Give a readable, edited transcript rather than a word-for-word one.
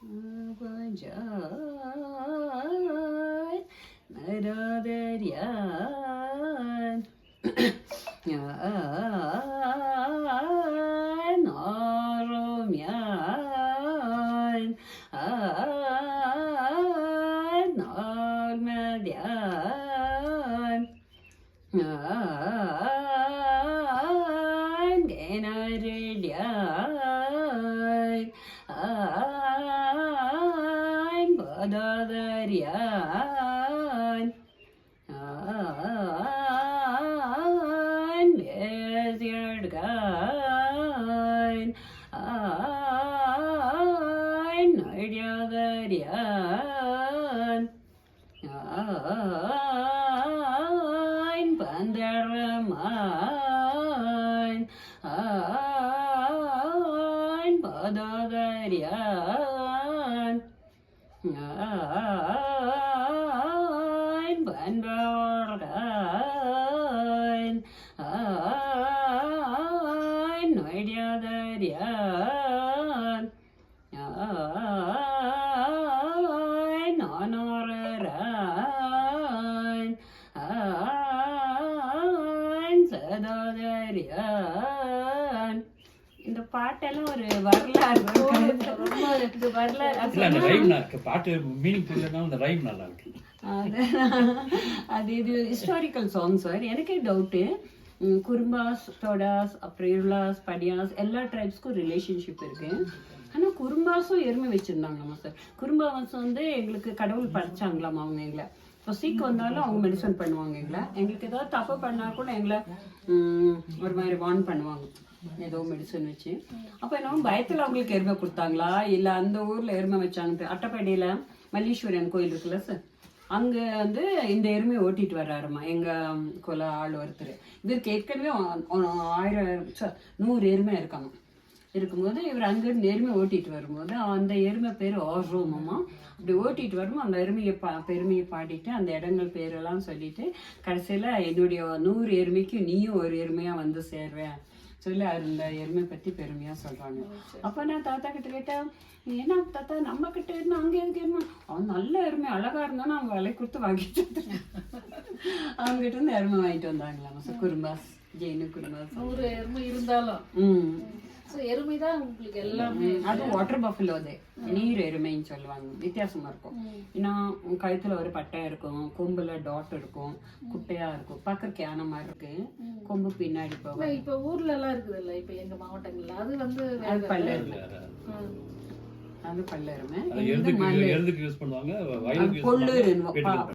Naradarian Narumian Narmadian Genaridian Badadarian Bezirgan Nadiadarian Pandaraman Badadarian Banbargan Nadiadarian Nanoraran Sadadarian. இந்த பாட்டெல்லாம் ஒரு வரலாறு பாட்டு மீனிங் தெரியலன்னா அந்த ரைம் நல்லா இருக்கு. அது இது ஹிஸ்டாரிக்கல் சாங் சார். எனக்கே டவுட்டு, குறும்பாஸ், தொடாஸ், அப்புறம் இருளாஸ், படியாஸ் எல்லா ட்ரைப்ஸ்க்கும் ரிலேஷன்ஷிப் இருக்கு. ஆனால் குறும்பாஸும் எருமை வச்சுருந்தாங்களாமா சார். குறும்பாஸ் வந்து எங்களுக்கு கடவுள் படைச்சாங்களாமா அவங்க எங்களை. இப்போ சீக்கு வந்தாலும் அவங்க மெடிசன் பண்ணுவாங்க எங்களை. எங்களுக்கு ஏதாவது தப்பு பண்ணால் கூட எங்களை ஒரு மாதிரி வார்ன் பண்ணுவாங்க ஏதோ மெடிசன் வச்சு. அப்போ என்ன பயத்தில் அவங்களுக்கு எருமை கொடுத்தாங்களா இல்லை அந்த ஊரில் எருமை வச்சாங்க. அட்டப்பேட்டையில் மல்லீஸ்வரன் கோயில் இருக்குல்ல சார், அங்கே வந்து இந்த எருமையை ஓட்டிட்டு வர்றாருமா எங்கள் கொலை ஆள் ஒருத்தர். இதற்கு ஏற்கனவே 100 எருமை இருக்காங்க. இருக்கும்போது இவர் அங்கேருந்து எருமை ஓட்டிட்டு வரும்போது அந்த எருமை பேர் ஆர்ரோமமா. அப்படி ஓட்டிட்டு வரும்போது அந்த எருமையை பெருமையை பாடிட்டு அந்த இடங்கள் பேரெல்லாம் சொல்லிட்டு கடைசியில் என்னுடைய 100 எருமைக்கு நீயும் ஒரு எருமையாக வந்து சேர்வேன் சொல்லி அந்த எருமை பற்றி பெருமையாக சொல்கிறாங்க. அப்போ நான் தாத்தா கிட்ட கேட்டேன், ஏன்னா தாத்தா நம்ம கிட்ட இருந்தால் அங்கே எதுக்கு எருமை, அவன் நல்ல எருமை அழகாக இருந்தாலும் அவங்க விலை கொடுத்து வாங்கிட்டு அவங்ககிட்ட இருந்து எருமை வாங்கிட்டு வந்தாங்களாம் சார். குறும்பாஸ், ஜெயினு குறும்பாஸ் 100 எருமை இருந்தாலும் எருமை தான் உங்களுக்கு எல்லாமே. அது வாட்டர் பஃபலோ, அது நீர் எருமைன்னு சொல்லுவாங்க. வித்தியாசமா இருக்கும். ஏன்னா கழுத்துல ஒரு பட்டை இருக்கும், கொம்புல டாட் இருக்கும், குட்டையா இருக்கும், பார்க்கறதுக்கு யானை மாதிரி இருக்கு, கொம்பு பின்னாடி போகும். இப்ப ஊர்ல எல்லாம் இருக்குது இல்ல, இப்ப எங்க மாவட்டங்கள்ல அது வந்து அது பல்ல எருமை, அது பல்ல எருமை. எருதுக்கு யூஸ் பண்ணுவாங்க, வயலுக்கு யூஸ் பண்ணுவாங்க.